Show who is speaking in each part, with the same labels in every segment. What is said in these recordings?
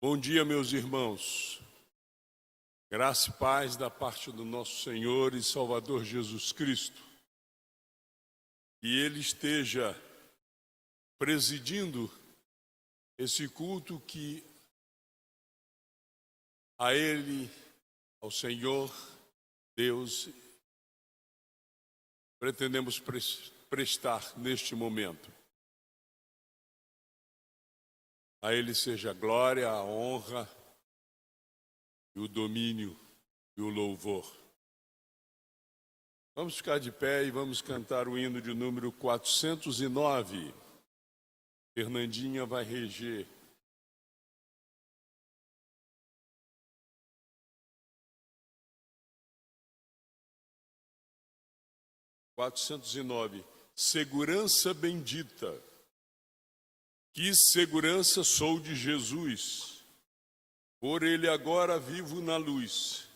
Speaker 1: Bom dia, meus irmãos. Graça e paz da parte do nosso Senhor e Salvador Jesus Cristo. E Ele esteja presidindo esse culto que a Ele, ao Senhor, Deus, pretendemos prestar neste momento. A Ele seja a glória, a honra e o domínio e o louvor. Vamos ficar de pé e vamos cantar o hino de número 409. Fernandinha vai reger. Segurança bendita. Que segurança sou de Jesus, por Ele agora vivo na luz.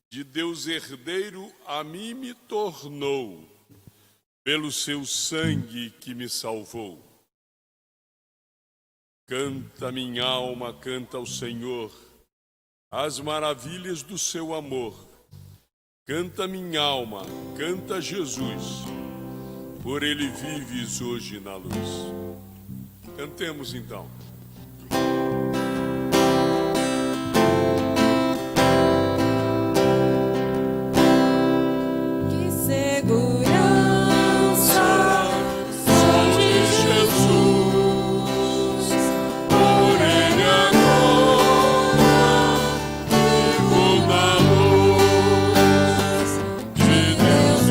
Speaker 1: De Deus herdeiro a mim me tornou, pelo seu sangue que me salvou. Canta minha alma, canta ao Senhor, as maravilhas do seu amor. Canta minha alma, canta Jesus, por Ele vives hoje na luz. Cantemos então.
Speaker 2: Que segurança sou de Jesus, por Ele agora vivo na luz. De Deus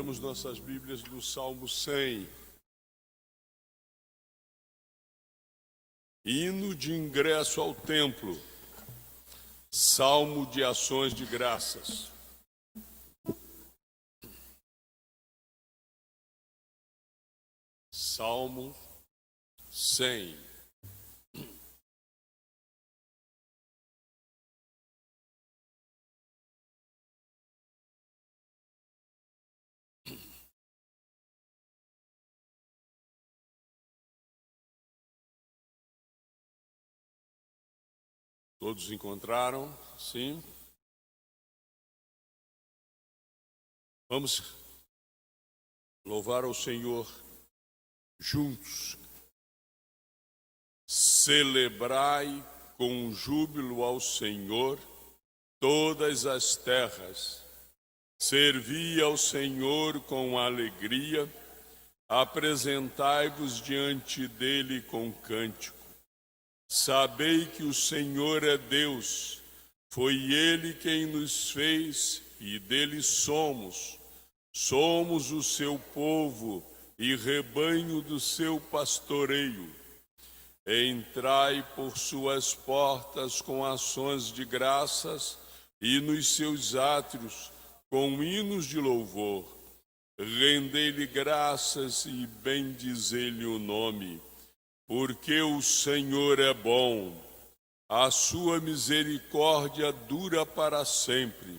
Speaker 1: Abramos nossas Bíblias no Salmo 100. Hino de ingresso ao templo. Salmo de ações de graças. Salmo 100. Todos encontraram? Sim. Vamos louvar ao Senhor juntos. Celebrai com júbilo ao Senhor todas as terras. Servi ao Senhor com alegria. Apresentai-vos diante dele com cântico. Sabei que o Senhor é Deus. Foi ele quem nos fez e dele somos. Somos o seu povo e rebanho do seu pastoreio. Entrai por suas portas com ações de graças e nos seus átrios com hinos de louvor. Rendei-lhe graças e bendizei-lhe o nome, porque o Senhor é bom, a sua misericórdia dura para sempre,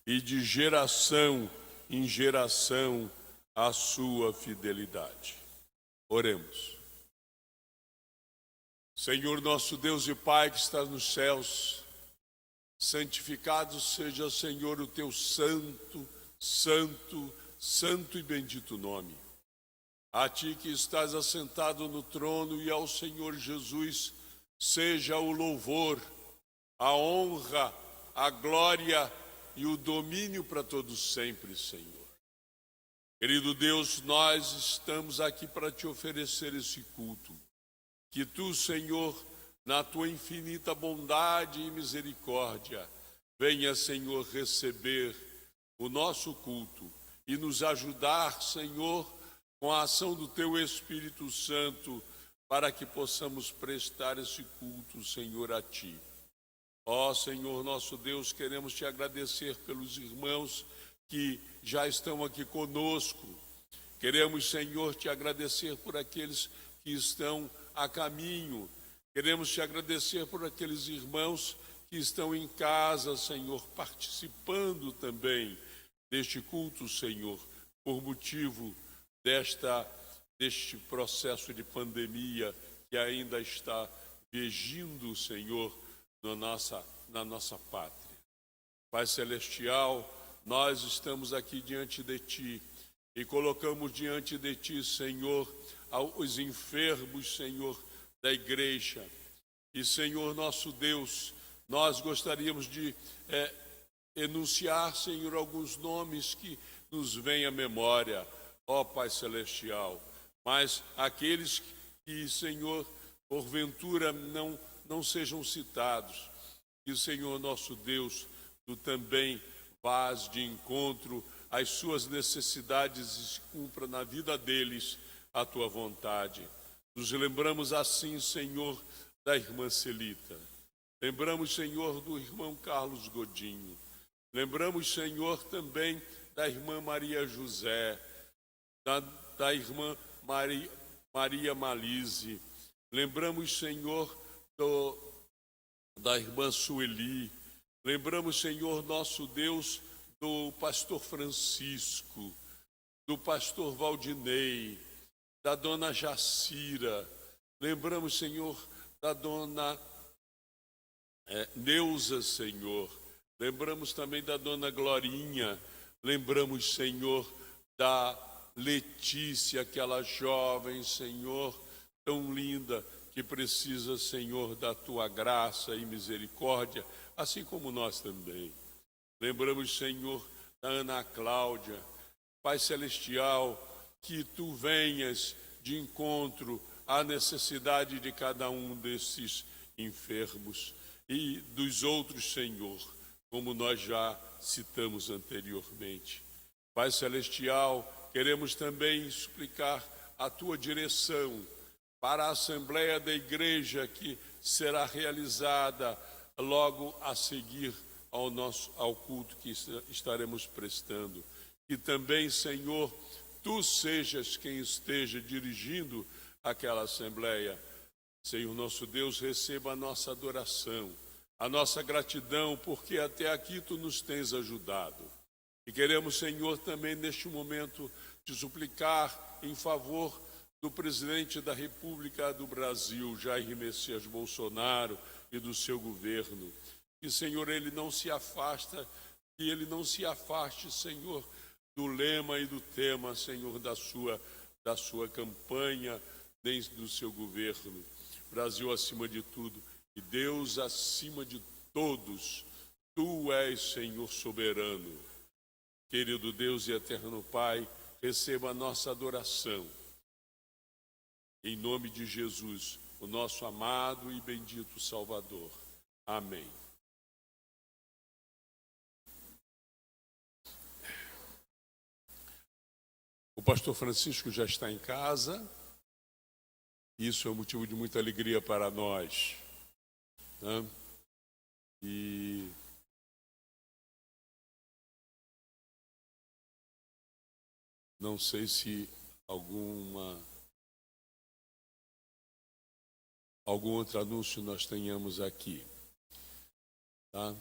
Speaker 1: e de geração em geração a sua fidelidade. Oremos. Senhor nosso Deus e Pai que está nos céus, santificado seja, Senhor, o teu santo, santo, santo e bendito nome. A ti que estás assentado no trono e ao Senhor Jesus seja o louvor, a honra, a glória e o domínio para todos sempre, Senhor. Querido Deus, nós estamos aqui para te oferecer esse culto. Que tu, Senhor, na tua infinita bondade e misericórdia, venha, Senhor, receber o nosso culto e nos ajudar, Senhor, com a ação do teu Espírito Santo, para que possamos prestar esse culto, Senhor, a ti. Ó Senhor nosso Deus, queremos te agradecer pelos irmãos que já estão aqui conosco. Queremos, Senhor, te agradecer por aqueles que estão a caminho. Queremos te agradecer por aqueles irmãos que estão em casa, Senhor, participando também deste culto, Senhor, por motivo deste processo de pandemia que ainda está vigindo, Senhor, na nossa pátria. Pai Celestial, nós estamos aqui diante de Ti e colocamos diante de Ti, Senhor, os enfermos, Senhor, da igreja. E, Senhor nosso Deus, nós gostaríamos de enunciar, Senhor, alguns nomes que nos vêm à memória, ó Pai Celestial. Mas aqueles que, Senhor, porventura não sejam citados, que o Senhor nosso Deus, tu também vás de encontro às suas necessidades e cumpra na vida deles a tua vontade. Nos lembramos assim, Senhor, da irmã Celita. Lembramos, Senhor, do irmão Carlos Godinho. Lembramos, Senhor, também da irmã Maria José, da irmã Maria Malise. Lembramos, Senhor, da irmã Sueli. Lembramos, Senhor, nosso Deus, do pastor Francisco, do pastor Valdinei, da dona Jacira. Lembramos, Senhor, da dona Neuza, Senhor. Lembramos também da dona Glorinha. Lembramos, Senhor, da Letícia, aquela jovem, Senhor, tão linda, que precisa, Senhor, da tua graça e misericórdia, assim como nós também. Lembramos, Senhor, da Ana Cláudia. Pai Celestial, que tu venhas de encontro à necessidade de cada um desses enfermos e dos outros, Senhor, como nós já citamos anteriormente. Pai Celestial, queremos também suplicar a tua direção para a Assembleia da Igreja que será realizada logo a seguir ao culto que estaremos prestando. Que também, Senhor, tu sejas quem esteja dirigindo aquela Assembleia. Senhor nosso Deus, receba a nossa adoração, a nossa gratidão, porque até aqui tu nos tens ajudado. E queremos, Senhor, também neste momento te suplicar em favor do presidente da República do Brasil, Jair Messias Bolsonaro, e do seu governo. E, Senhor, ele não se afasta, que ele não se afaste, Senhor, do lema e do tema, Senhor, da sua campanha, nem do seu governo. Brasil acima de tudo e Deus acima de todos. Tu és, Senhor, soberano. Querido Deus e eterno Pai, receba a nossa adoração. Em nome de Jesus, o nosso amado e bendito Salvador. Amém. O pastor Francisco já está em casa. Isso é um motivo de muita alegria para nós, né? E não sei se algum outro anúncio nós tenhamos aqui, tá?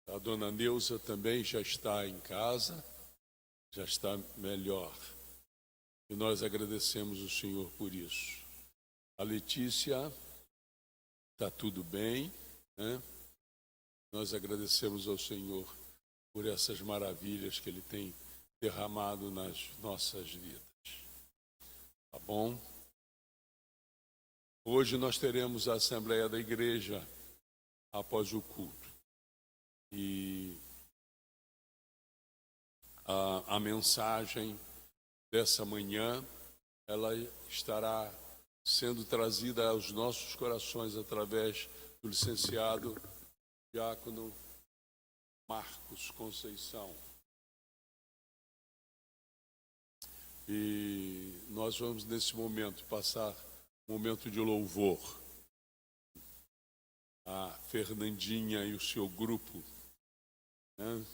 Speaker 1: A dona Neuza também já está em casa, já está melhor. E nós agradecemos o Senhor por isso. A Letícia, está tudo bem, né? Nós agradecemos ao Senhor por essas maravilhas que Ele tem derramado nas nossas vidas. Tá bom? Hoje nós teremos a Assembleia da Igreja após o culto. E a mensagem dessa manhã, ela estará sendo trazida aos nossos corações através do licenciado diácono Marcos Conceição. E nós vamos, nesse momento, passar um momento de louvor. A Fernandinha e o seu grupo, né?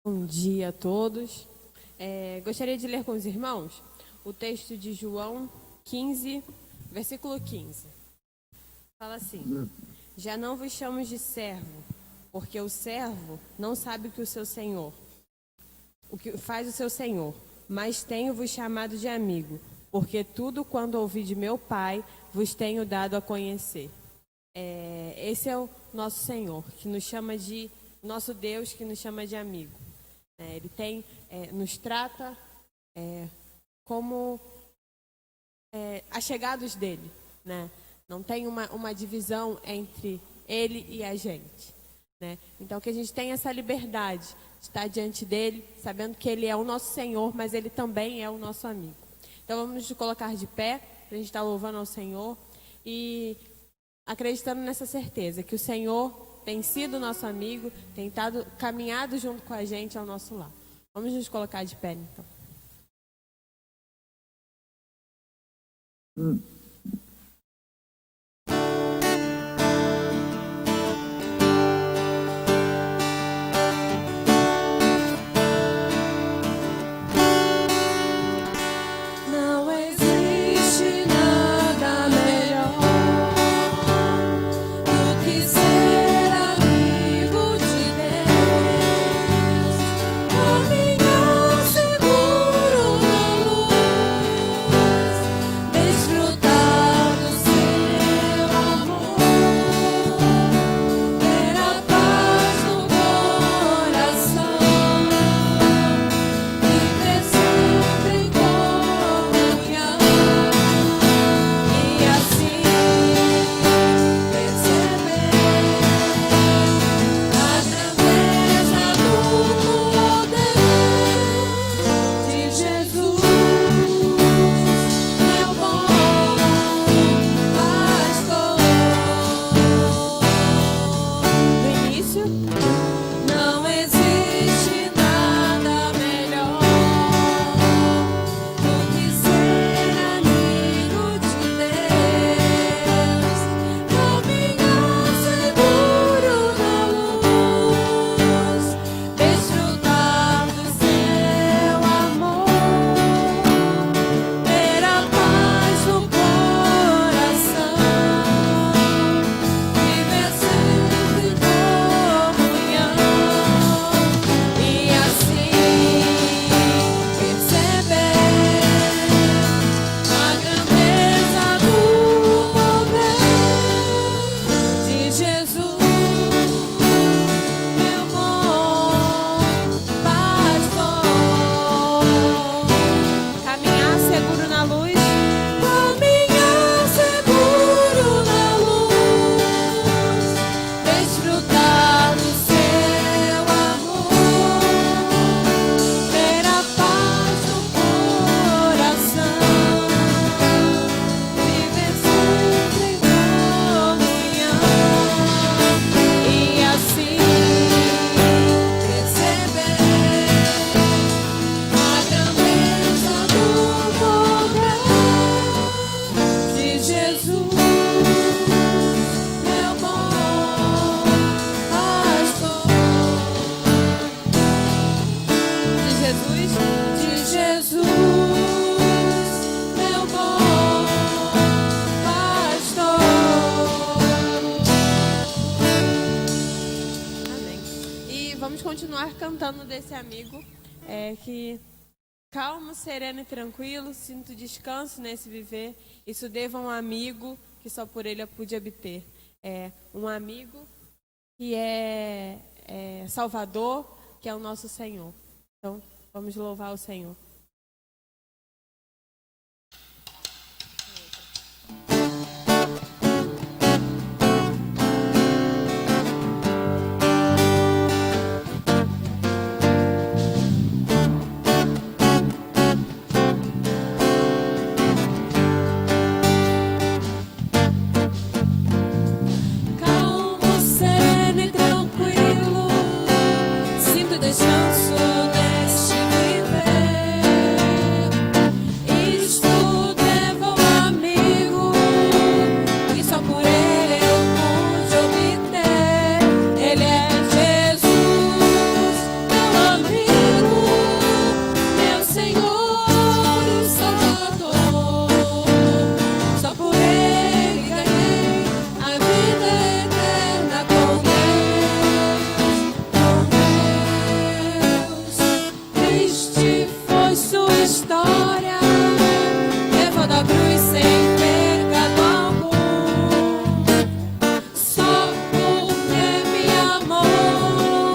Speaker 2: Bom dia a todos. Gostaria de ler com os irmãos o texto de João 15, versículo 15. Fala assim: já não vos chamo de servo, porque o servo não sabe o que faz o seu senhor, mas tenho-vos chamado de amigo, porque tudo quanto ouvi de meu Pai vos tenho dado a conhecer. Esse é o nosso Senhor, que nos chama de nosso Deus, que nos chama de amigo. Ele nos trata como achegados dele, né? Não tem uma divisão entre ele e a gente, né? Então que a gente tenha essa liberdade de estar diante dele, sabendo que ele é o nosso Senhor, mas ele também é o nosso amigo. Então vamos nos colocar de pé, para a gente estar louvando ao Senhor e acreditando nessa certeza, que o Senhor tem sido nosso amigo, tem caminhado junto com a gente ao nosso lado. Vamos nos colocar de pé, então. Não existe nada melhor do que ser amigo de Deus, caminhar seguro na luz, desfrutar do seu amor, ter a paz no coração, viver sempre em comunhão e assim perceber a grandeza do poder de Jesus, meu bom pastor. No início, não existe nada melhor do que ser amigo de Deus, caminhar seguro na luz, desfrutar do seu amor, ter a paz no coração, viver sempre em comunhão vamos continuar cantando desse amigo, que calmo, sereno e tranquilo, sinto descanso nesse viver. Isso devo a um amigo que só por ele eu pude obter. Um amigo que é Salvador, que é o nosso Senhor. Então, vamos louvar o Senhor.
Speaker 3: Calmo, sereno e tranquilo, sinto descanso neste viver. Isto devo a um amigo que só por ele eu pude obter. Ele é Jesus, meu amigo, meu Senhor e Salvador. Só por ele ganhei a vida eterna com Deus. Triste foi sua história, levando a cruz sem pecado algum. Só porque me amou,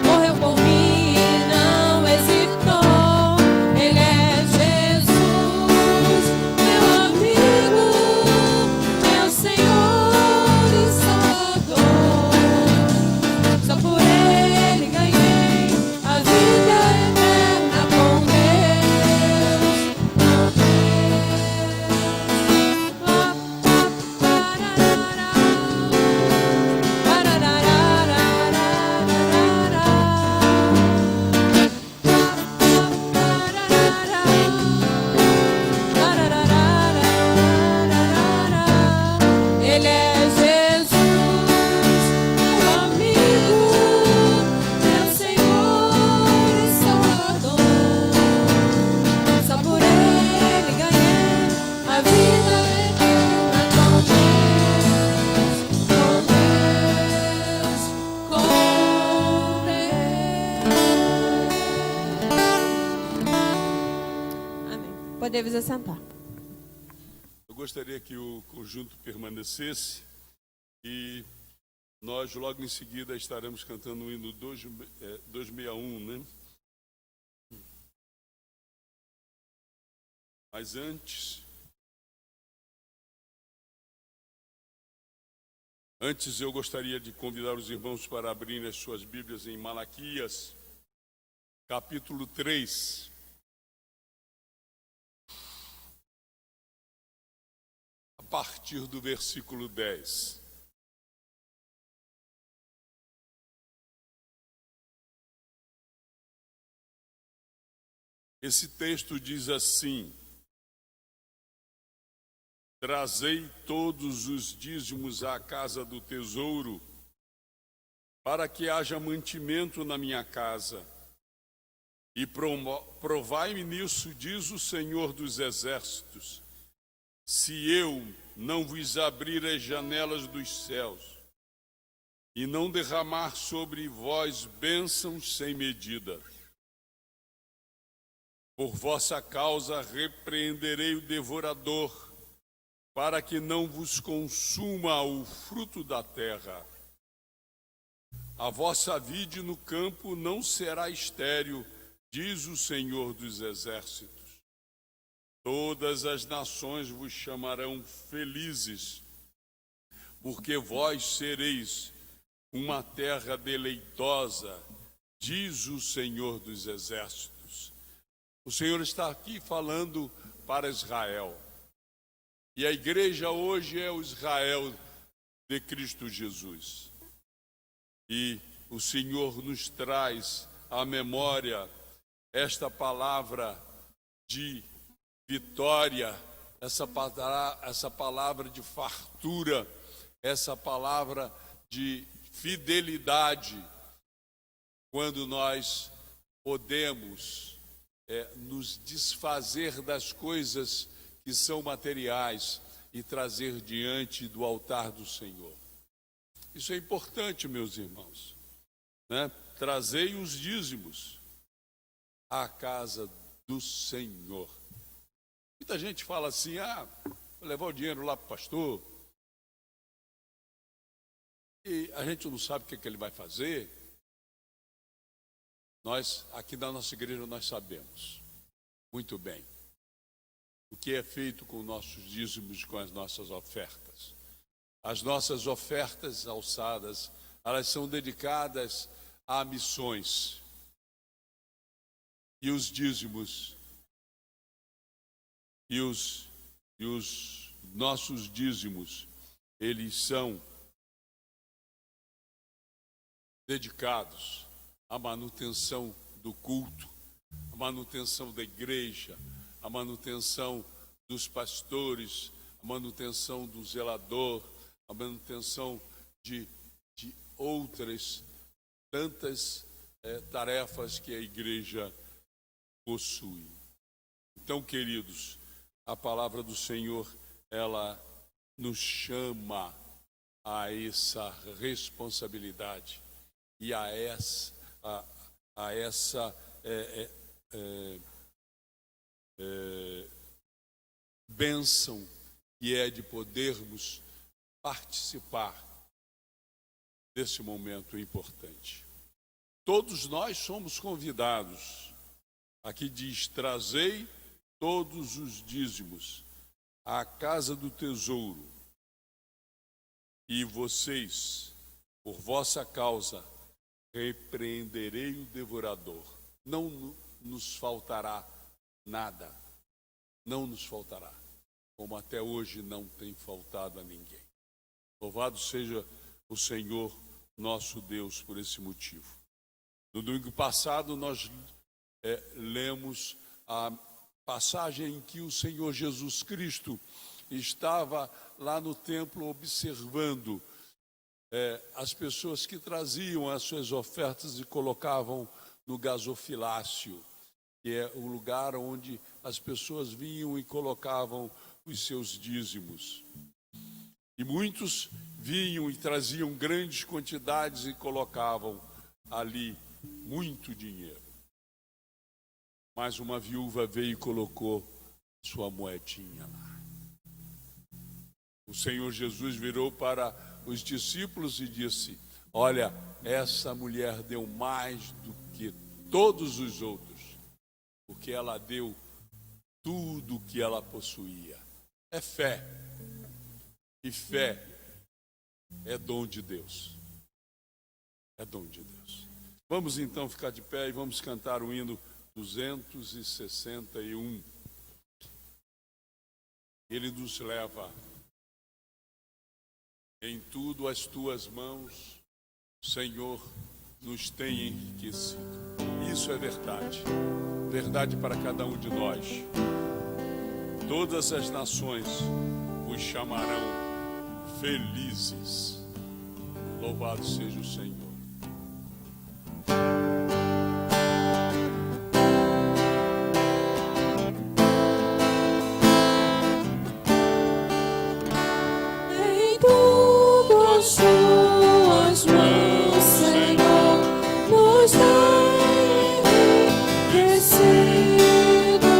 Speaker 3: morreu por mim e não hesitou. Ele é Jesus, meu amigo, meu Senhor e Salvador. Só por ele ganhei a vida eterna com Deus. Ele é Jesus, meu amigo, meu Senhor e Salvador. Só por ele ganhei a vida eterna com Deus, com Deus.
Speaker 2: Amém. Podemos assentar.
Speaker 1: Eu gostaria que o conjunto permanecesse e nós logo em seguida estaremos cantando o hino 261, né? Mas antes eu gostaria de convidar os irmãos para abrirem as suas Bíblias em Malaquias, capítulo 3. A partir do versículo 10. Esse texto diz assim: trazei todos os dízimos à casa do tesouro, para que haja mantimento na minha casa. E provai-me nisso, diz o Senhor dos Exércitos, se eu não vos abrir as janelas dos céus e não derramar sobre vós bênçãos sem medida. Por vossa causa repreenderei o devorador, para que não vos consuma o fruto da terra. A vossa vide no campo não será estéril, diz o Senhor dos Exércitos. Todas as nações vos chamarão felizes, porque vós sereis uma terra deleitosa, diz o Senhor dos Exércitos. O Senhor está aqui falando para Israel. E a igreja hoje é o Israel de Cristo Jesus. E o Senhor nos traz à memória esta palavra de vitória, essa palavra de fartura, essa palavra de fidelidade, quando nós podemos nos desfazer das coisas que são materiais e trazer diante do altar do Senhor. Isso é importante, meus irmãos. né? Trazei os dízimos à casa do Senhor. Muita gente fala assim, vou levar o dinheiro lá para o pastor, e a gente não sabe o que ele vai fazer. Nós, aqui na nossa igreja, nós sabemos muito bem o que é feito com nossos dízimos, com as nossas ofertas. As nossas ofertas alçadas, elas são dedicadas a missões. E os dízimos, e os nossos dízimos, eles são dedicados à manutenção do culto, à manutenção da igreja, à manutenção dos pastores, à manutenção do zelador, à manutenção de outras tantas tarefas que a igreja possui. Então, queridos, a palavra do Senhor, ela nos chama a essa responsabilidade e a essa bênção que é de podermos participar desse momento importante. Todos nós somos convidados. Aqui diz, trazei todos os dízimos à casa do tesouro, e vocês, por vossa causa, repreenderei o devorador. Não nos faltará nada, não nos faltará, como até hoje não tem faltado a ninguém. Louvado seja o Senhor, nosso Deus, por esse motivo. No domingo passado, nós lemos a passagem em que o Senhor Jesus Cristo estava lá no templo observando as pessoas que traziam as suas ofertas e colocavam no gasofilácio, que é o lugar onde as pessoas vinham e colocavam os seus dízimos. E muitos vinham e traziam grandes quantidades e colocavam ali muito dinheiro. Mas uma viúva veio e colocou sua moedinha lá. O Senhor Jesus virou para os discípulos e disse: olha, essa mulher deu mais do que todos os outros, porque ela deu tudo o que ela possuía. É fé. E fé é dom de Deus. É dom de Deus. Vamos então ficar de pé e vamos cantar o hino 261. Ele nos leva em tudo as tuas mãos, Senhor, nos tem enriquecido. Isso é verdade, verdade para cada um de nós. Todas as nações vos chamarão felizes. Louvado seja o Senhor.
Speaker 3: Em tudo as tuas mãos, Senhor, nos tem enriquecido,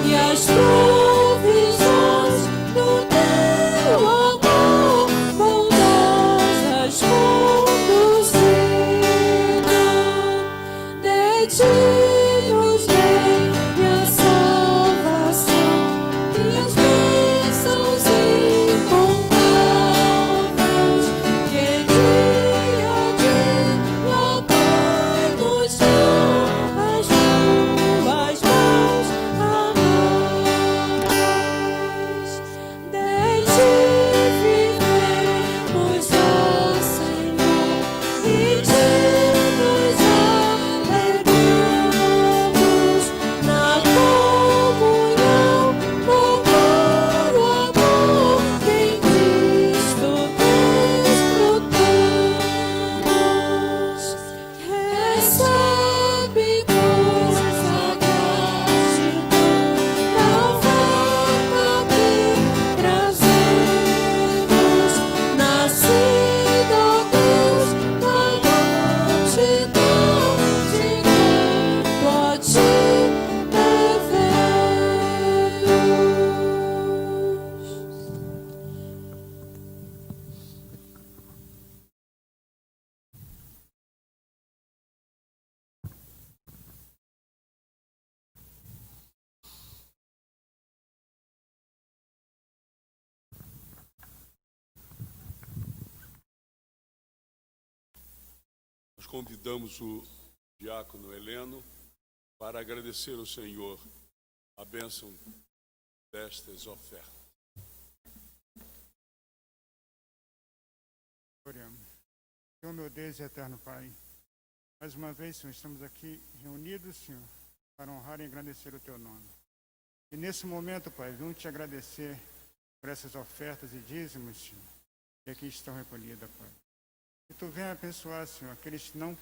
Speaker 3: e as provisões do teu amor bondosas conduzir.
Speaker 1: convidamos o diácono Heleno para agradecer ao Senhor a bênção destas ofertas.
Speaker 4: Oremos. Senhor, meu Deus e eterno Pai, mais uma vez, Senhor, estamos aqui reunidos, Senhor, para honrar e agradecer o Teu nome. E nesse momento, Pai, vamos te agradecer por essas ofertas e dízimos, Senhor, que aqui estão recolhidas, Pai. Que Tu venha abençoar, Senhor, aqueles que não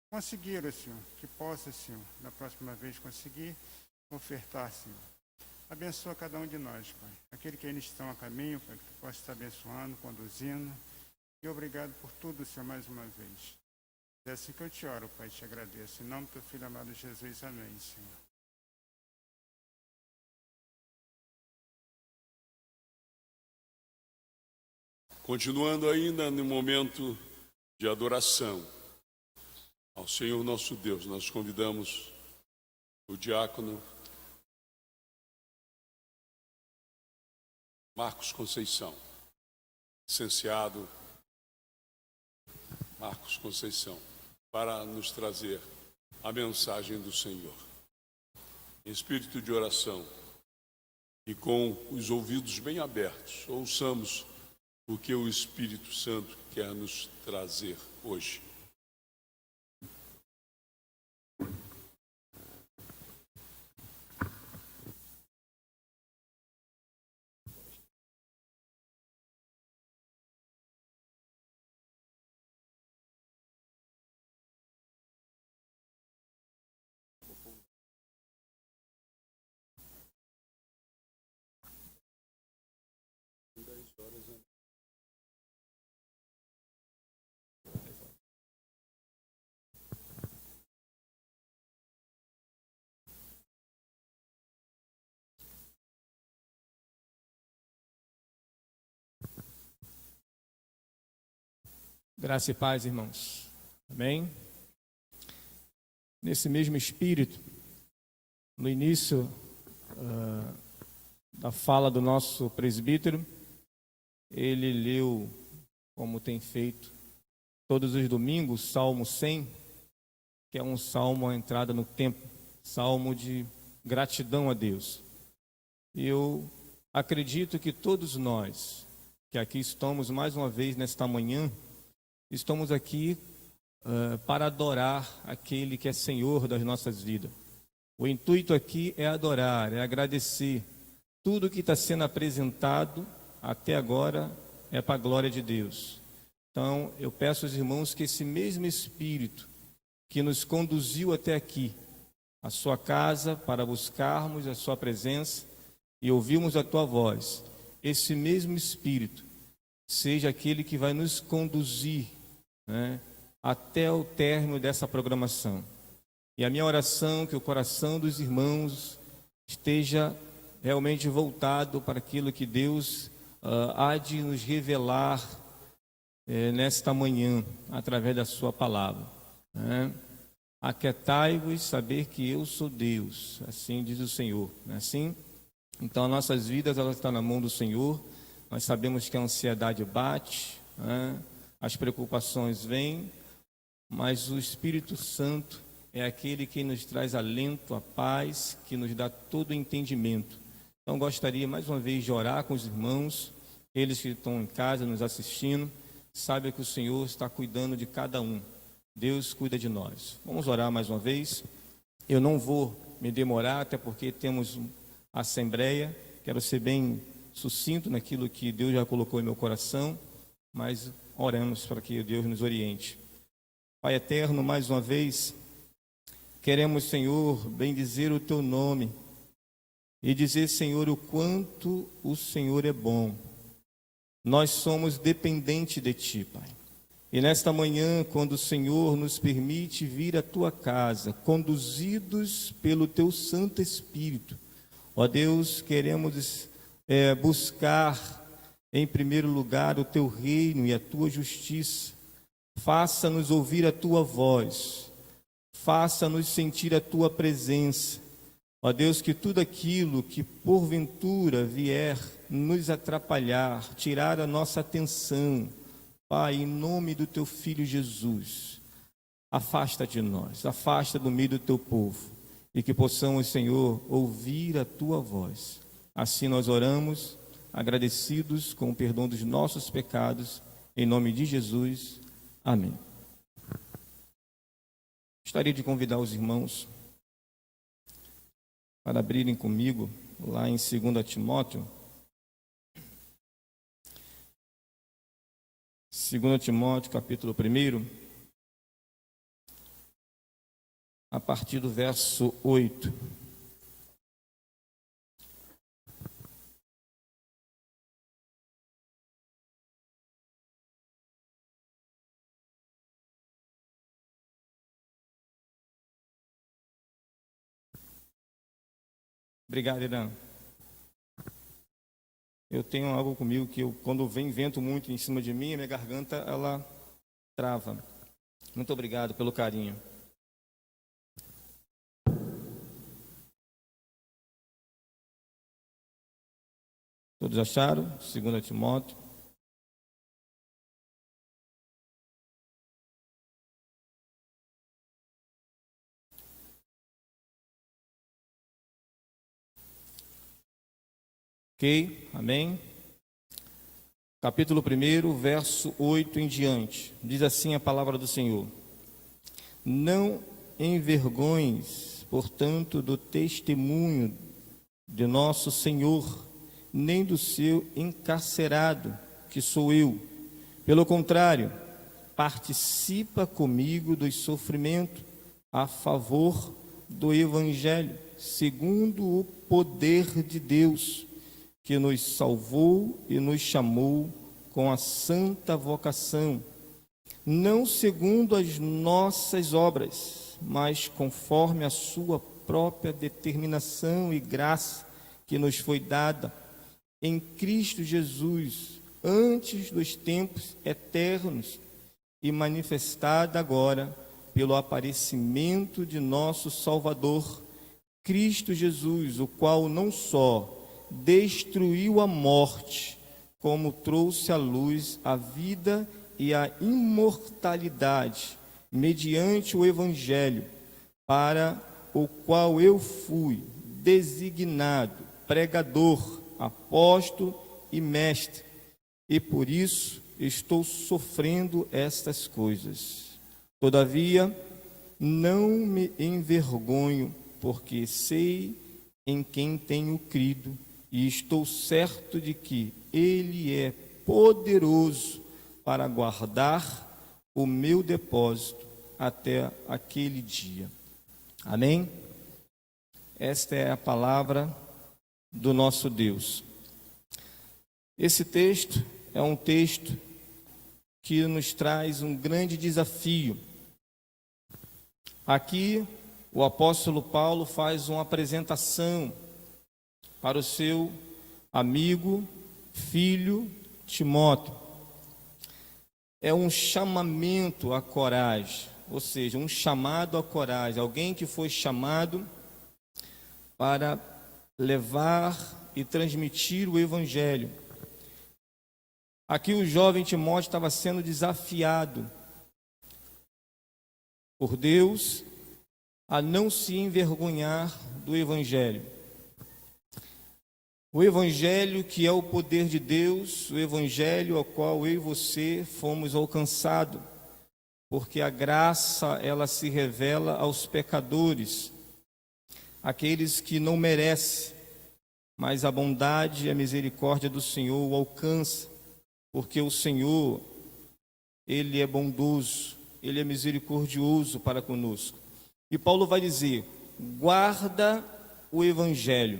Speaker 4: conseguiram, Senhor, que possa, Senhor, na próxima vez conseguir ofertar, Senhor. Abençoa cada um de nós, Pai. Aquele que ainda estão a caminho, Pai, que Tu possa estar abençoando, conduzindo. E obrigado por tudo, Senhor, mais uma vez. É assim que eu te oro, Pai, te agradeço. Em nome do Teu Filho amado Jesus, amém, Senhor.
Speaker 1: Continuando ainda no momento de adoração ao Senhor nosso Deus, nós convidamos o diácono Marcos Conceição, licenciado Marcos Conceição, para nos trazer a mensagem do Senhor. Em espírito de oração e com os ouvidos bem abertos, ouçamos o que o Espírito Santo quer nos trazer hoje.
Speaker 5: Graça e paz, irmãos. Amém? Nesse mesmo espírito, no início da fala do nosso presbítero, ele leu, como tem feito todos os domingos, Salmo 100, que é um salmo à entrada no templo, salmo de gratidão a Deus. E eu acredito que todos nós, que aqui estamos mais uma vez nesta manhã, estamos aqui para adorar aquele que é Senhor das nossas vidas. O intuito aqui é adorar, é agradecer. Tudo que está sendo apresentado até agora é para a glória de Deus. Então, eu peço aos irmãos que esse mesmo Espírito que nos conduziu até aqui, a sua casa, para buscarmos a sua presença e ouvirmos a tua voz, esse mesmo Espírito seja aquele que vai nos conduzir, né, até o término dessa programação. E a minha oração é que o coração dos irmãos esteja realmente voltado para aquilo que Deus há de nos revelar nesta manhã, através da sua palavra, né? Aquietai-vos, saber que eu sou Deus, assim diz o Senhor, não é assim? Então, as nossas vidas, elas estão na mão do Senhor. Nós sabemos que a ansiedade bate, né? As preocupações vêm, mas o Espírito Santo é aquele que nos traz alento, a paz, que nos dá todo o entendimento. Então, gostaria mais uma vez de orar com os irmãos, eles que estão em casa nos assistindo, saibam que o Senhor está cuidando de cada um. Deus cuida de nós. Vamos orar mais uma vez. Eu não vou me demorar, até porque temos assembleia. Quero ser bem sucinto naquilo que Deus já colocou em meu coração, mas oramos para que Deus nos oriente. Pai eterno, mais uma vez, queremos, Senhor, bendizer o Teu nome e dizer, Senhor, o quanto o Senhor é bom. Nós somos dependentes de Ti, Pai. E nesta manhã, quando o Senhor nos permite vir à Tua casa, conduzidos pelo Teu Santo Espírito, ó Deus, queremos buscar em primeiro lugar o Teu reino e a Tua justiça. Faça-nos ouvir a Tua voz, faça-nos sentir a Tua presença. Ó Deus, que tudo aquilo que porventura vier nos atrapalhar, tirar a nossa atenção, Pai, em nome do Teu Filho Jesus, afasta de nós, afasta do meio do teu povo, e que possamos, Senhor, ouvir a tua voz. Assim nós oramos, agradecidos com o perdão dos nossos pecados, em nome de Jesus. Amém. Gostaria de convidar os irmãos para abrirem comigo lá em 2 Timóteo. 2 Timóteo, capítulo 1, a partir do verso 8. Obrigado, Irã. Eu tenho algo comigo que quando vem vento muito em cima de mim, a minha garganta, ela trava. Muito obrigado pelo carinho. Todos acharam? 2 Timóteo. Ok, amém. Capítulo 1, verso 8 em diante. Diz assim a palavra do Senhor: Não envergonhes, portanto, do testemunho de nosso Senhor, nem do seu encarcerado, que sou eu. Pelo contrário, participa comigo dos sofrimentos a favor do Evangelho, segundo o poder de Deus, que nos salvou e nos chamou com a santa vocação, não segundo as nossas obras, mas conforme a sua própria determinação e graça que nos foi dada em Cristo Jesus, antes dos tempos eternos e manifestada agora pelo aparecimento de nosso Salvador, Cristo Jesus, o qual não só destruiu a morte, como trouxe à luz a vida e a imortalidade, mediante o Evangelho, para o qual eu fui designado pregador, apóstolo e mestre, e por isso estou sofrendo estas coisas. Todavia, não me envergonho, porque sei em quem tenho crido, e estou certo de que Ele é poderoso para guardar o meu depósito até aquele dia. Amém? Esta é a palavra do nosso Deus. Esse texto é um texto que nos traz um grande desafio. Aqui, o apóstolo Paulo faz uma apresentação para o seu amigo, filho Timóteo. É um chamamento à coragem, ou seja, um chamado à coragem, alguém que foi chamado para levar e transmitir o Evangelho. Aqui o jovem Timóteo estava sendo desafiado por Deus a não se envergonhar do Evangelho. O Evangelho que é o poder de Deus, o Evangelho ao qual eu e você fomos alcançados, porque a graça ela se revela aos pecadores, aqueles que não merecem, mas a bondade e a misericórdia do Senhor o alcança, porque o Senhor, Ele é bondoso, Ele é misericordioso para conosco. E Paulo vai dizer, guarda o Evangelho.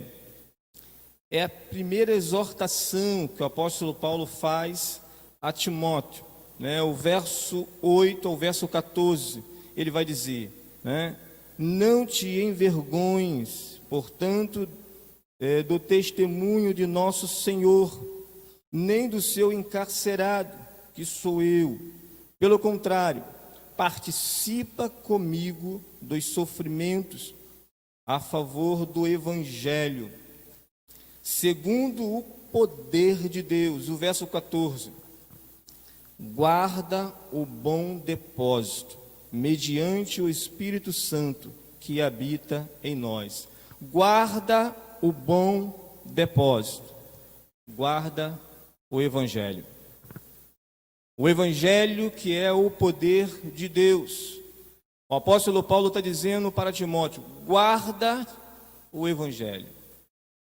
Speaker 5: É a primeira exortação que o apóstolo Paulo faz a Timóteo, né? O verso 8 ao verso 14, ele vai dizer, né? Não te envergonhes, portanto, do testemunho de nosso Senhor, nem do seu encarcerado, que sou eu. Pelo contrário, participa comigo dos sofrimentos a favor do Evangelho, segundo o poder de Deus. O verso 14, guarda o bom depósito mediante o Espírito Santo que habita em nós. Guarda o bom depósito. Guarda o Evangelho. O Evangelho que é o poder de Deus. O apóstolo Paulo está dizendo para Timóteo: guarda o Evangelho.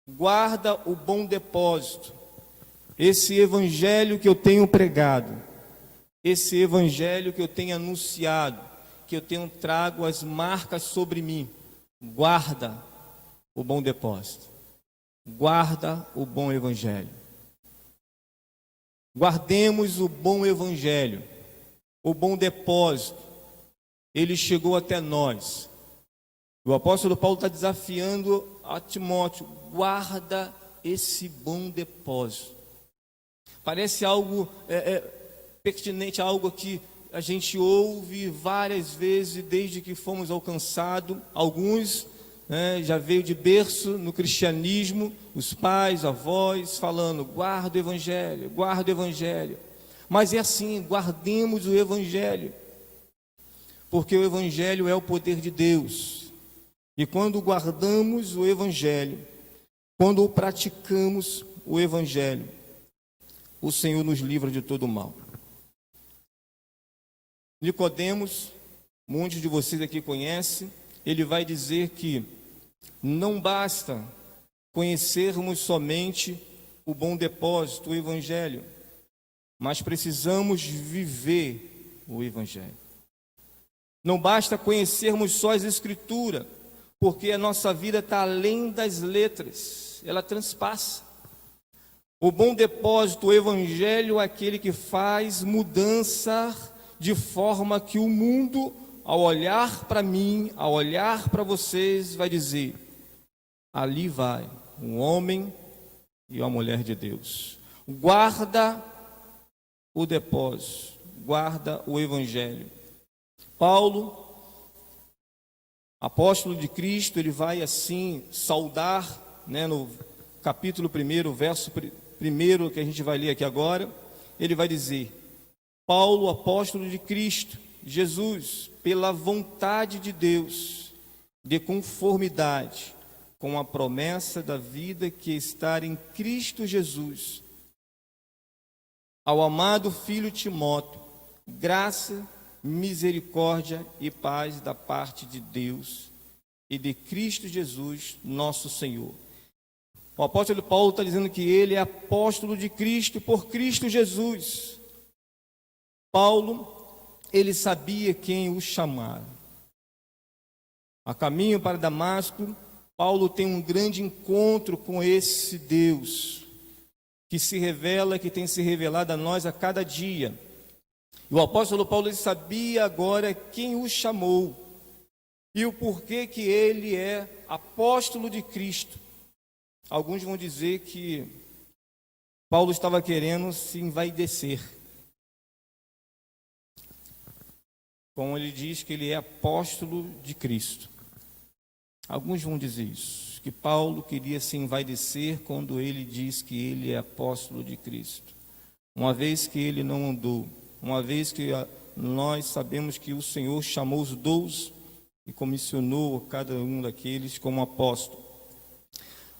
Speaker 5: Guarda o bom depósito. Esse Evangelho que eu tenho pregado. Esse Evangelho que eu tenho anunciado. Que eu tenho trago as marcas sobre mim. Guarda o bom depósito. Guarda o bom Evangelho. Guardemos o bom Evangelho, o bom depósito. Ele chegou até nós. O apóstolo Paulo está desafiando a Timóteo: guarda esse bom depósito. Parece algo pertinente, algo que a gente ouve várias vezes desde que fomos alcançados. Alguns já veio de berço no cristianismo, os pais, avós, falando: guarda o Evangelho, guarda o Evangelho. Mas é assim, guardemos o Evangelho, porque o Evangelho é o poder de Deus. E quando guardamos o Evangelho, quando o praticamos o Evangelho, o Senhor nos livra de todo o mal. Nicodemos, muitos de vocês aqui conhecem, ele vai dizer que não basta conhecermos somente o bom depósito, o Evangelho, mas precisamos viver o Evangelho. Não basta conhecermos só as Escrituras, porque a nossa vida está além das letras, ela transpassa. O bom depósito, o Evangelho, é aquele que faz mudança de forma que o mundo, ao olhar para mim, ao olhar para vocês, vai dizer: ali vai um homem e uma mulher de Deus. Guarda o depósito, guarda o Evangelho. Paulo, apóstolo de Cristo, ele vai assim saudar, no capítulo 1, verso 1 que a gente vai ler aqui agora, ele vai dizer: Paulo, apóstolo de Cristo, Jesus, pela vontade de Deus, de conformidade com a promessa da vida que está em Cristo Jesus, ao amado filho Timóteo, graça, misericórdia e paz da parte de Deus e de Cristo Jesus, nosso Senhor. O apóstolo Paulo está dizendo que ele é apóstolo de Cristo por Cristo Jesus. Paulo, ele sabia quem o chamara. A caminho para Damasco, Paulo tem um grande encontro com esse Deus, que se revela, que tem se revelado a nós a cada dia. E o apóstolo Paulo, ele sabia agora quem o chamou e o porquê que ele é apóstolo de Cristo. Alguns vão dizer que Paulo estava querendo se envaidecer. Como ele diz que ele é apóstolo de Cristo. Alguns vão dizer isso, que Paulo queria se envaidecer quando ele diz que ele é apóstolo de Cristo. Uma vez que ele não andou, uma vez que nós sabemos que o Senhor chamou os 12 e comissionou cada um daqueles como apóstolo.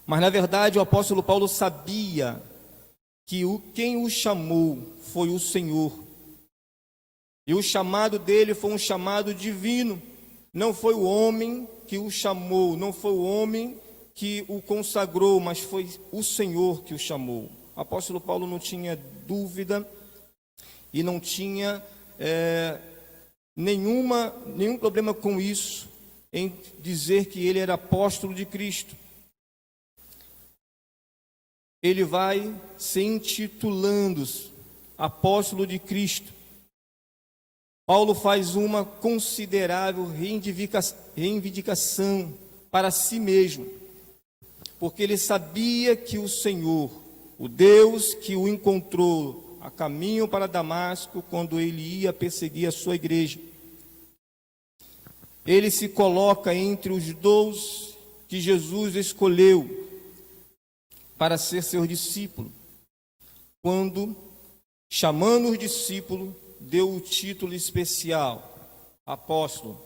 Speaker 5: Mas na verdade o apóstolo Paulo sabia que quem o chamou foi o Senhor. E o chamado dele foi um chamado divino. Não foi o homem que o chamou, não foi o homem que o consagrou, mas foi o Senhor que o chamou. O apóstolo Paulo não tinha dúvida e não tinha nenhum problema com isso, em dizer que ele era apóstolo de Cristo. Ele vai se intitulando apóstolo de Cristo. Paulo faz uma considerável reivindicação para si mesmo, porque ele sabia que o Senhor, o Deus que o encontrou a caminho para Damasco, quando ele ia perseguir a sua igreja, ele se coloca entre os 12 que Jesus escolheu para ser seu discípulo, quando, chamando os discípulos, deu o título especial: apóstolo.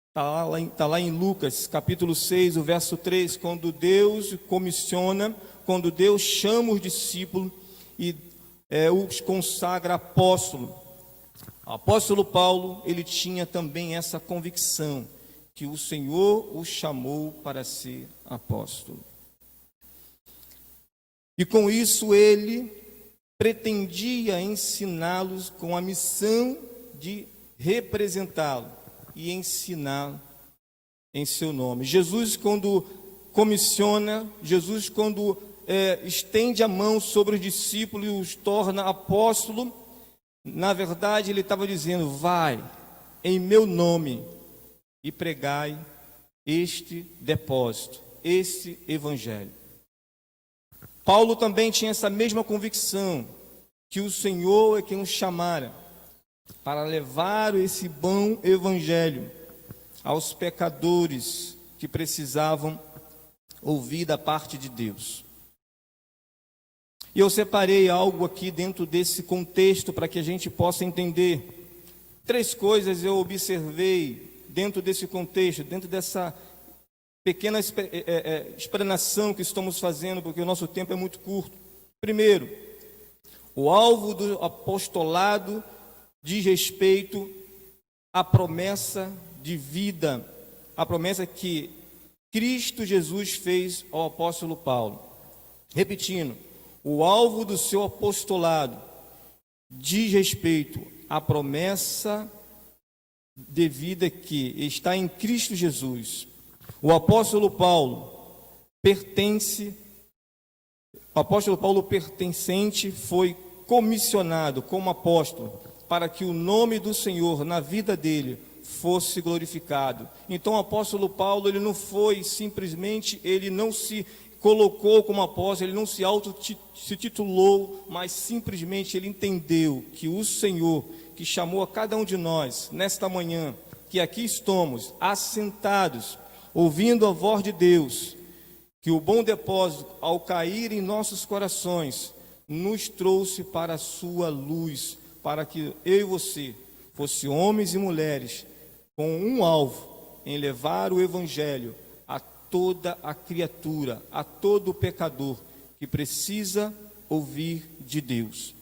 Speaker 5: Está lá em Lucas, capítulo 6, o verso 3, quando Deus comissiona, quando Deus chama os discípulos e os consagra apóstolo. O apóstolo Paulo, ele tinha também essa convicção, que o Senhor o chamou para ser apóstolo. E com isso ele pretendia ensiná-los com a missão de representá-lo e ensinar em seu nome. Jesus, quando comissiona, Jesus, quando estende a mão sobre os discípulos e os torna apóstolo, na verdade ele estava dizendo: vai em meu nome e pregai este depósito, este evangelho. Paulo também tinha essa mesma convicção, que o Senhor é quem o chamara para levar esse bom evangelho aos pecadores que precisavam ouvir da parte de Deus. E eu separei algo aqui dentro desse contexto para que a gente possa entender. 3 coisas eu observei dentro desse contexto, dentro dessa pequena explanação que estamos fazendo, porque o nosso tempo é muito curto. Primeiro, o alvo do apostolado diz respeito à promessa de vida, a promessa que Cristo Jesus fez ao apóstolo Paulo. Repetindo, o alvo do seu apostolado diz respeito à promessa de vida que está em Cristo Jesus. O apóstolo Paulo pertencente foi comissionado como apóstolo para que o nome do Senhor na vida dele fosse glorificado. Então o apóstolo Paulo, ele não foi simplesmente, ele não se colocou como apóstolo, ele não se titulou, mas simplesmente ele entendeu que o Senhor, que chamou a cada um de nós nesta manhã, que aqui estamos assentados, ouvindo a voz de Deus, que o bom depósito, ao cair em nossos corações, nos trouxe para a sua luz, para que eu e você fosse homens e mulheres com um alvo em levar o evangelho a toda a criatura, a todo pecador que precisa ouvir de Deus.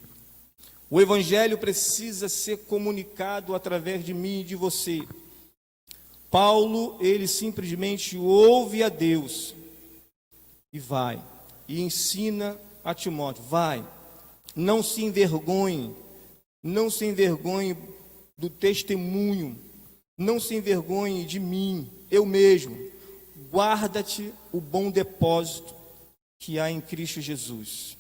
Speaker 5: O evangelho precisa ser comunicado através de mim e de você. Paulo, ele simplesmente ouve a Deus e vai, e ensina a Timóteo: vai, não se envergonhe do testemunho, não se envergonhe de mim, eu mesmo, guarda-te o bom depósito que há em Cristo Jesus.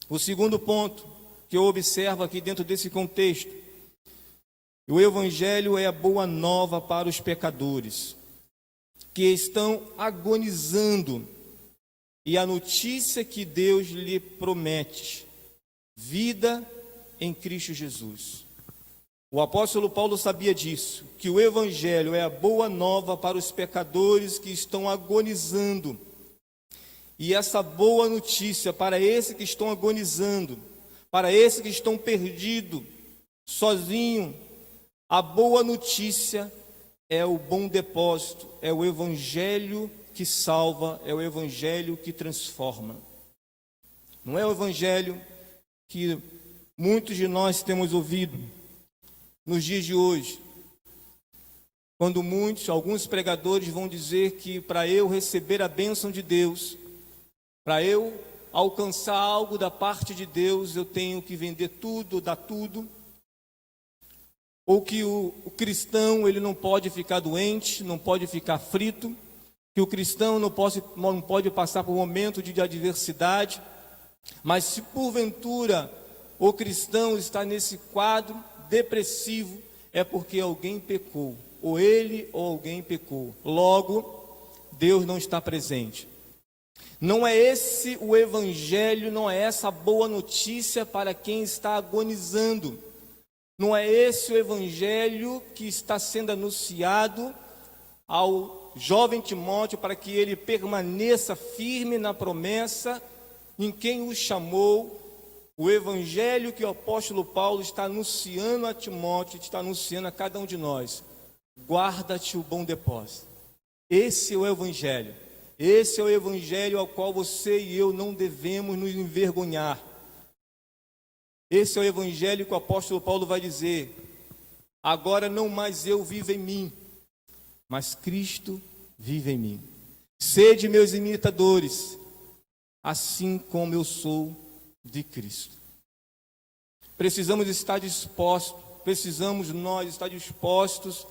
Speaker 5: O segundo ponto que eu observo aqui dentro desse contexto: o evangelho é a boa nova para os pecadores que estão agonizando, e a notícia que Deus lhe promete: vida em Cristo Jesus. O apóstolo Paulo sabia disso, que o evangelho é a boa nova para os pecadores que estão agonizando. E essa boa notícia para esses que estão agonizando, para esses que estão perdidos, sozinhos, a boa notícia é o bom depósito, é o evangelho que salva, é o evangelho que transforma. Não é o evangelho que muitos de nós temos ouvido nos dias de hoje, quando alguns pregadores vão dizer que para eu receber a bênção de Deus, para eu alcançar algo da parte de Deus, eu tenho que vender tudo, dar tudo. Ou que o cristão, ele não pode ficar doente, não pode ficar frito, que o cristão não pode passar por um momento de adversidade. Mas se porventura o cristão está nesse quadro depressivo, é porque alguém pecou, ou ele ou alguém pecou. Logo, Deus não está presente. Não é esse o evangelho, não é essa boa notícia para quem está agonizando. Não é esse o evangelho que está sendo anunciado ao jovem Timóteo para que ele permaneça firme na promessa em quem o chamou. O evangelho que o apóstolo Paulo está anunciando a Timóteo, está anunciando a cada um de nós. guarda-te o bom depósito. Esse é o Evangelho. Esse é o Evangelho ao qual você e eu não devemos nos envergonhar. Esse é o Evangelho que o apóstolo Paulo vai dizer: agora não mais eu vivo em mim, mas Cristo vive em mim. Sede meus imitadores, assim como eu sou de Cristo. Precisamos estar dispostos, precisamos nós estar dispostos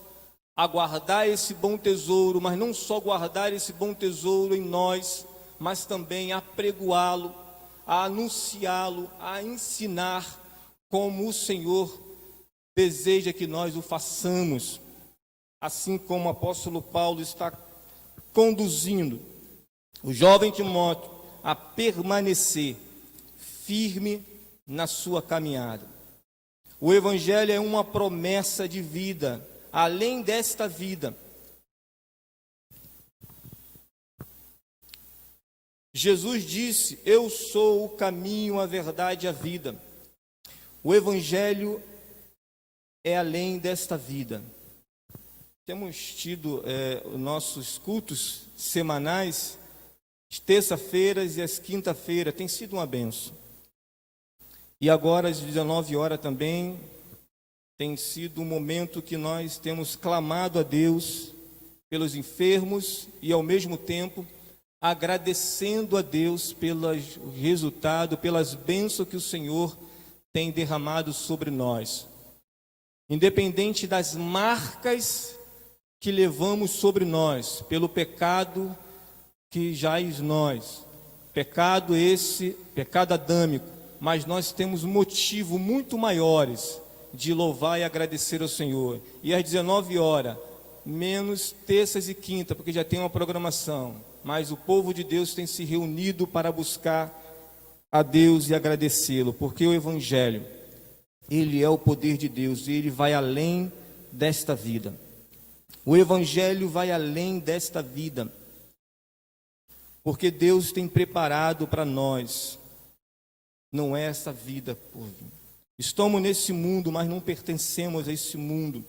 Speaker 5: a guardar esse bom tesouro, mas não só guardar esse bom tesouro em nós, mas também apregoá-lo, a anunciá-lo, a ensinar como o Senhor deseja que nós o façamos, assim como o apóstolo Paulo está conduzindo o jovem Timóteo a permanecer firme na sua caminhada. O Evangelho é uma promessa de vida, além desta vida. Jesus disse: eu sou o caminho, a verdade e a vida. O Evangelho é além desta vida. Temos tido nossos cultos semanais, as terça-feiras e as quinta-feiras, tem sido uma bênção. E agora às 19 horas também tem sido um momento que nós temos clamado a Deus pelos enfermos e ao mesmo tempo agradecendo a Deus pelo resultado, pelas bênçãos que o Senhor tem derramado sobre nós. Independente das marcas que levamos sobre nós, pelo pecado que jaz nós, pecado esse, pecado adâmico, mas nós temos motivo muito maiores de louvar e agradecer ao Senhor. E às 19 horas, menos terças e quinta, porque já tem uma programação, mas o povo de Deus tem se reunido para buscar a Deus e agradecê-lo, porque o Evangelho, ele é o poder de Deus e ele vai além desta vida. O Evangelho vai além desta vida, porque Deus tem preparado para nós, não é essa vida por vir. Estamos nesse mundo, mas não pertencemos a esse mundo.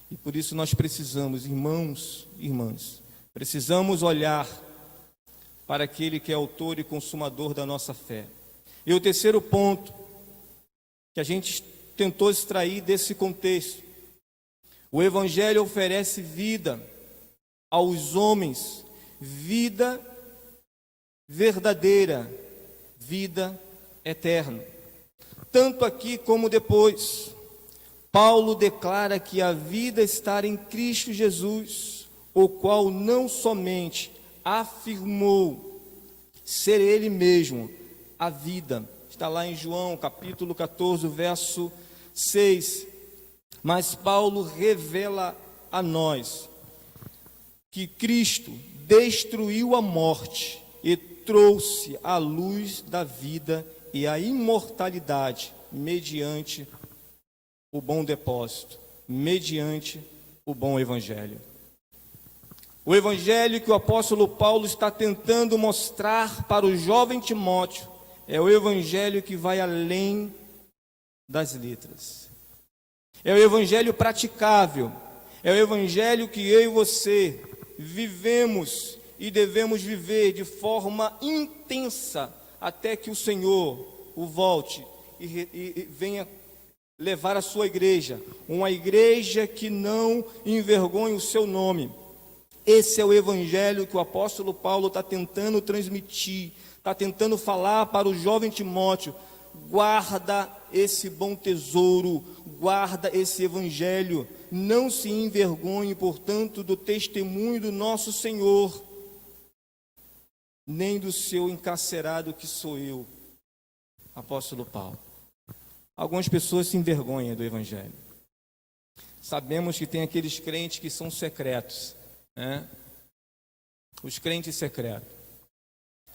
Speaker 5: E por isso nós precisamos, irmãos e irmãs, precisamos olhar para aquele que é autor e consumador da nossa fé. E o terceiro ponto que a gente tentou extrair desse contexto: o Evangelho oferece vida aos homens, vida verdadeira, vida eterna. Tanto aqui como depois, Paulo declara que a vida está em Cristo Jesus, o qual não somente afirmou ser Ele mesmo a vida. Está lá em João, capítulo 14, verso 6. Mas Paulo revela a nós que Cristo destruiu a morte e trouxe a luz da vida e a imortalidade mediante o bom depósito, mediante o bom Evangelho. O Evangelho que o apóstolo Paulo está tentando mostrar para o jovem Timóteo é o Evangelho que vai além das letras. É o Evangelho praticável, é o Evangelho que eu e você vivemos e devemos viver de forma intensa até que o Senhor o volte e venha levar a sua igreja, uma igreja que não envergonhe o seu nome. Esse é o Evangelho que o apóstolo Paulo está tentando transmitir, está tentando falar para o jovem Timóteo. Guarda esse bom tesouro, guarda esse Evangelho, não se envergonhe, portanto, do testemunho do nosso Senhor, nem do seu encarcerado que sou eu, apóstolo Paulo. Algumas pessoas se envergonham do Evangelho. Sabemos que tem aqueles crentes que são secretos, né? Os crentes secretos.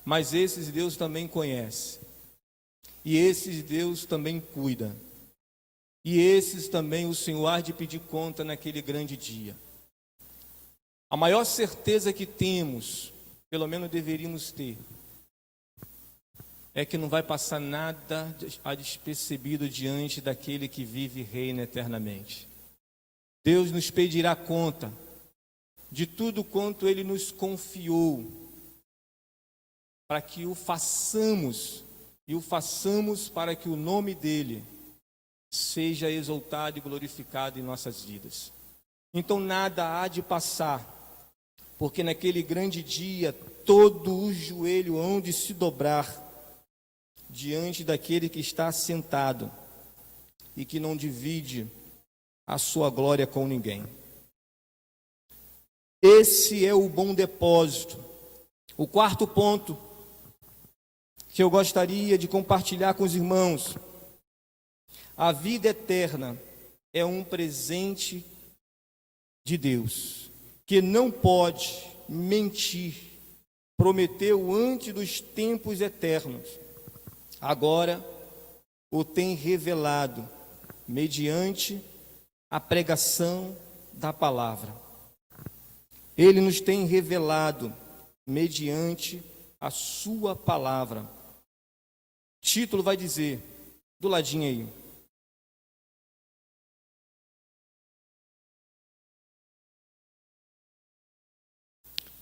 Speaker 5: Mas esses Deus também conhece. E esses Deus também cuida. E esses também o Senhor há de pedir conta naquele grande dia. A maior certeza que temos, pelo menos deveríamos ter, é que não vai passar nada a despercebido diante daquele que vive e reina eternamente. Deus nos pedirá conta de tudo quanto Ele nos confiou, para que o façamos, e o façamos para que o nome dEle seja exaltado e glorificado em nossas vidas. Então nada há de passar, porque naquele grande dia todo o joelho hão de se dobrar diante daquele que está sentado e que não divide a sua glória com ninguém. Esse é o bom depósito. O quarto ponto que eu gostaria de compartilhar com os irmãos: a vida eterna é um presente de Deus, que não pode mentir. Prometeu antes dos tempos eternos, agora o tem revelado mediante a pregação da palavra. Ele nos tem revelado mediante a sua palavra. Título vai dizer, do ladinho aí: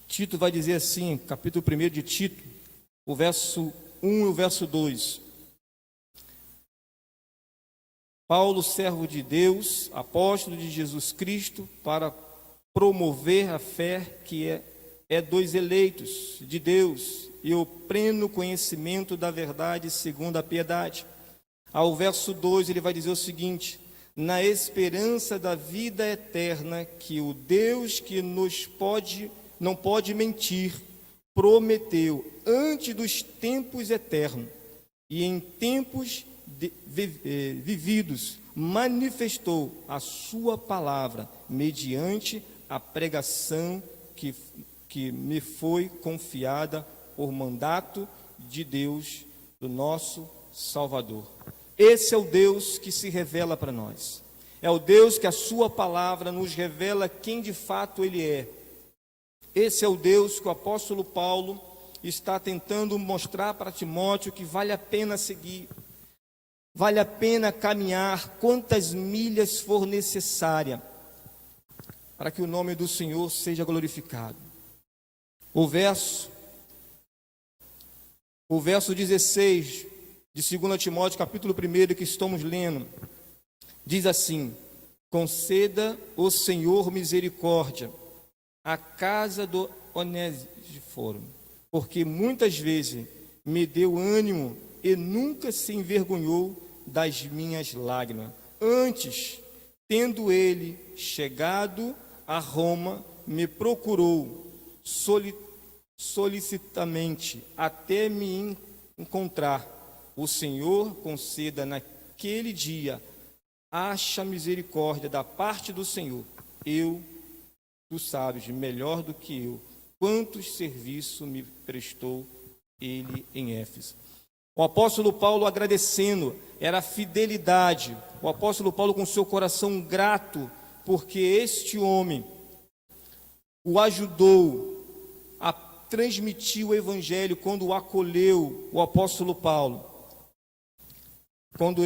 Speaker 5: Tito vai dizer assim, capítulo 1 de Tito, o verso 1 e o verso 2. Paulo, servo de Deus, apóstolo de Jesus Cristo, para promover a fé que é dos eleitos de Deus e o pleno conhecimento da verdade segundo a piedade. Ao verso 2 ele vai dizer o seguinte: na esperança da vida eterna, que o Deus que não pode mentir, prometeu antes dos tempos eternos e em tempos vividos, manifestou a sua palavra mediante a pregação que me foi confiada por mandato de Deus, do nosso Salvador. Esse é o Deus que se revela para nós. É o Deus que a sua palavra nos revela quem de fato Ele é. Esse é o Deus que o apóstolo Paulo está tentando mostrar para Timóteo que vale a pena seguir, vale a pena caminhar quantas milhas for necessária para que o nome do Senhor seja glorificado. O verso 16 de 2 Timóteo, capítulo 1, que estamos lendo, diz assim: conceda o Senhor misericórdia à casa do Onesíforo, porque muitas vezes me deu ânimo e nunca se envergonhou das minhas lágrimas. Antes, tendo ele chegado a Roma, me procurou solicitamente até me encontrar. O Senhor conceda naquele dia, acha misericórdia da parte do Senhor. Tu sabes melhor do que eu quantos serviços me prestou ele em Éfeso. O apóstolo Paulo agradecendo, era a fidelidade. O apóstolo Paulo com seu coração grato, porque este homem o ajudou a transmitir o evangelho quando o acolheu, o apóstolo Paulo. Quando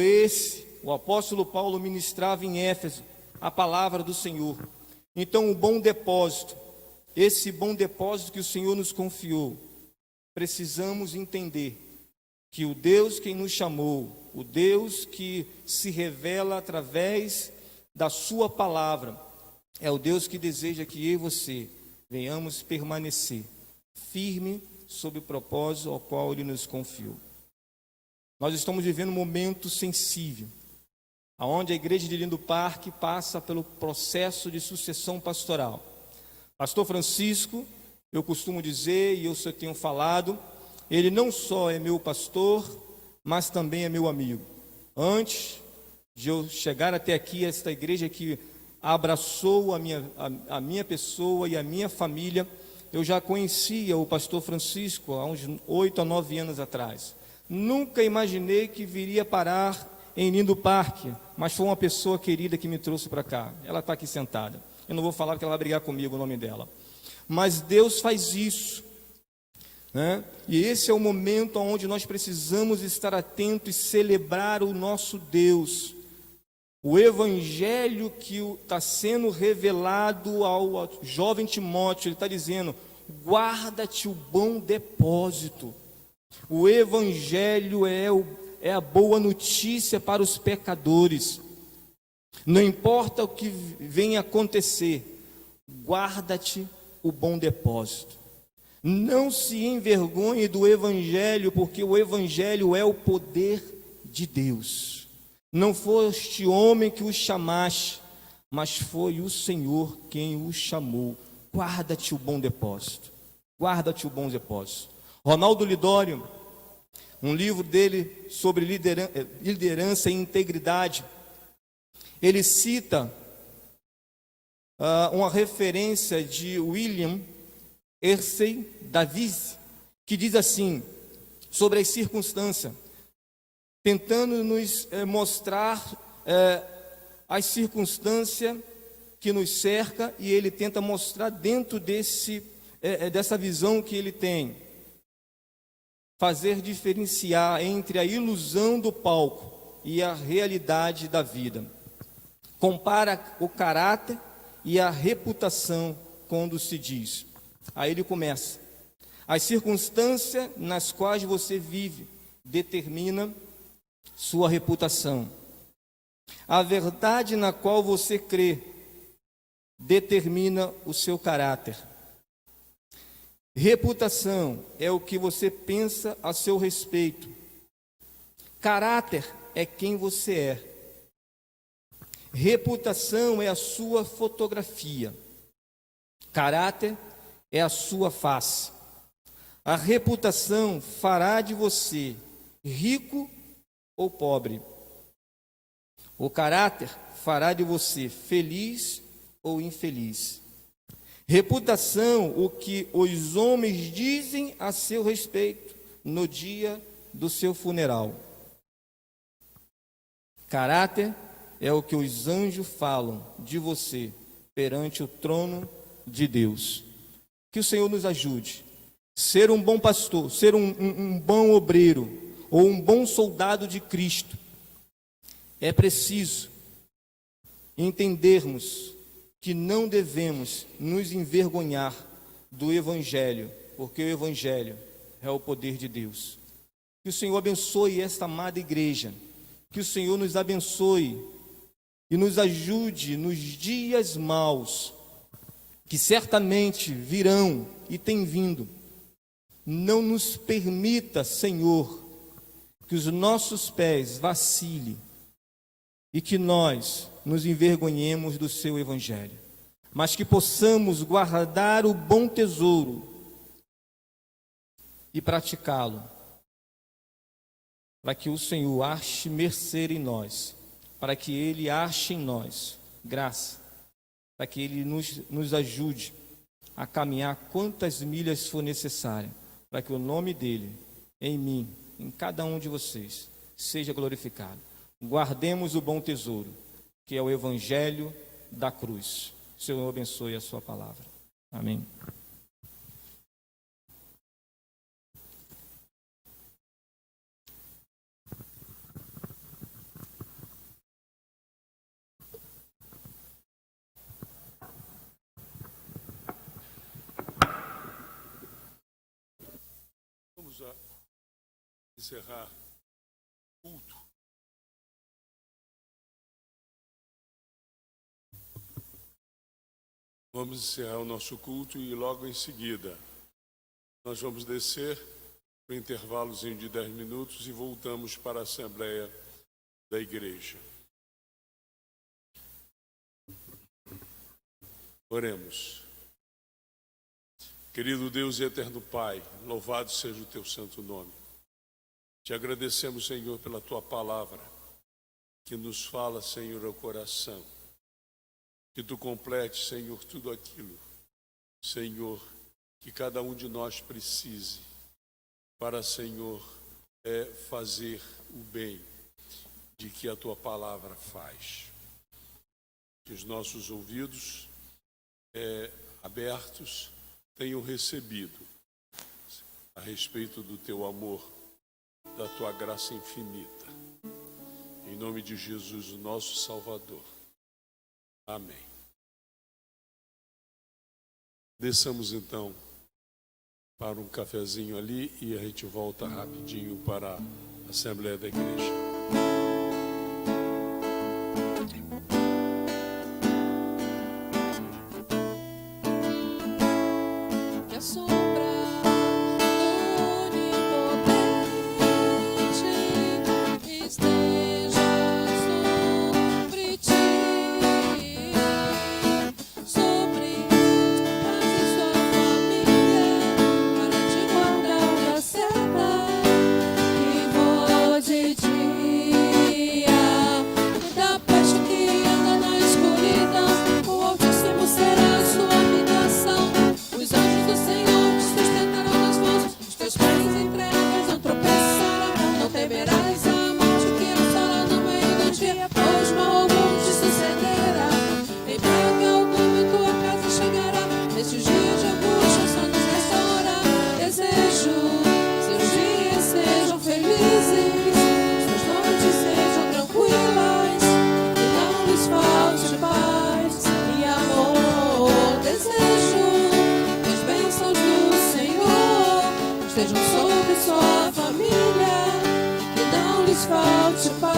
Speaker 5: o apóstolo Paulo ministrava em Éfeso a palavra do Senhor. Então o bom depósito, esse bom depósito que o Senhor nos confiou, precisamos entender que o Deus que nos chamou, o Deus que se revela através da sua palavra, é o Deus que deseja que eu e você venhamos permanecer firme sob o propósito ao qual Ele nos confiou. Nós estamos vivendo um momento sensível, onde a igreja de Lindo Parque passa pelo processo de sucessão pastoral. Pastor Francisco, eu costumo dizer, e eu só tenho falado, ele não só é meu pastor, mas também é meu amigo. Antes de eu chegar até aqui, esta igreja que abraçou a minha pessoa e a minha família, eu já conhecia o pastor Francisco há uns 8 a 9 anos atrás. Nunca imaginei que viria parar em Lindo Parque, mas foi uma pessoa querida que me trouxe para cá. Ela está aqui sentada. Eu não vou falar porque ela vai brigar comigo o nome dela. Mas Deus faz isso, né? E esse é o momento onde nós precisamos estar atentos e celebrar o nosso Deus. O evangelho que está sendo revelado ao jovem Timóteo, ele está dizendo: guarda-te o bom depósito. O evangelho é a boa notícia para os pecadores. Não importa o que venha acontecer, guarda-te o bom depósito. Não se envergonhe do evangelho, porque o evangelho é o poder de Deus. Não foste homem que o chamaste, mas foi o Senhor quem o chamou. Guarda-te o bom depósito. Guarda-te o bom depósito. Ronaldo Lidório, um livro dele sobre liderança e integridade, ele cita uma referência de William Hersey Davis, que diz assim, sobre as circunstâncias, tentando nos mostrar as circunstâncias que nos cerca, e ele tenta mostrar dentro dessa visão que ele tem, fazer diferenciar entre a ilusão do palco e a realidade da vida. Compara o caráter e a reputação quando se diz. Aí ele começa: as circunstâncias nas quais você vive determina sua reputação. A verdade na qual você crê determina o seu caráter. Reputação é o que você pensa a seu respeito. Caráter é quem você é. Reputação é a sua fotografia. Caráter é a sua face. A reputação fará de você rico ou pobre. O caráter fará de você feliz ou infeliz. Reputação, o que os homens dizem a seu respeito no dia do seu funeral. Caráter é o que os anjos falam de você perante o trono de Deus. Que o Senhor nos ajude. Ser um bom pastor, ser um bom obreiro ou um bom soldado de Cristo, é preciso entendermos que não devemos nos envergonhar do Evangelho, porque o Evangelho é o poder de Deus. Que o Senhor abençoe esta amada igreja, que o Senhor nos abençoe e nos ajude nos dias maus, que certamente virão e têm vindo. Não nos permita, Senhor, que os nossos pés vacilem e que nós nos envergonhemos do seu Evangelho, mas que possamos guardar o bom tesouro e praticá-lo, para que o Senhor ache mercê em nós, para que Ele ache em nós graça, para que Ele nos ajude a caminhar quantas milhas for necessário, para que o nome dEle, em mim, em cada um de vocês, seja glorificado. Guardemos o bom tesouro, que é o Evangelho da cruz. O Senhor abençoe a sua palavra. Amém.
Speaker 1: Vamos encerrar o culto. Vamos encerrar o nosso culto e logo em seguida nós vamos descer para um intervalozinho de 10 minutos e voltamos para a Assembleia da Igreja. Oremos. Querido Deus e eterno Pai, louvado seja o teu santo nome. Te agradecemos, Senhor, pela tua palavra, que nos fala, Senhor, ao coração. Que tu complete, Senhor, tudo aquilo, Senhor, que cada um de nós precise para, Senhor, fazer o bem de que a tua palavra faz. Que os nossos ouvidos abertos tenham recebido a respeito do teu amor, da tua graça infinita. Em nome de Jesus, o nosso Salvador. Amém. Desçamos então para um cafezinho ali e a gente volta rapidinho para a Assembleia da Igreja.
Speaker 3: Que a sombra do Onipotente esteja sobre ti, sobre a casa e sua família, para te guardar da seta que voa de dia, e da peste que anda na escuridão. O Altíssimo será a sua habitação. Os anjos do Senhor te sustentarão nas mãos. Os teus pés em trevas não tropeçarão. Não temerás a morte que assola no meio do dia, pois mal algum te sucederá. Nem praga alguma em tua casa chegará. Nestes dias de angústia só nos resta orar. Desejo seus dias sejam felizes, suas noites sejam tranquilas, e não lhes falte paz e amor. Desejo que as bênçãos do Senhor estejam sobre sua família, que não lhes falte paz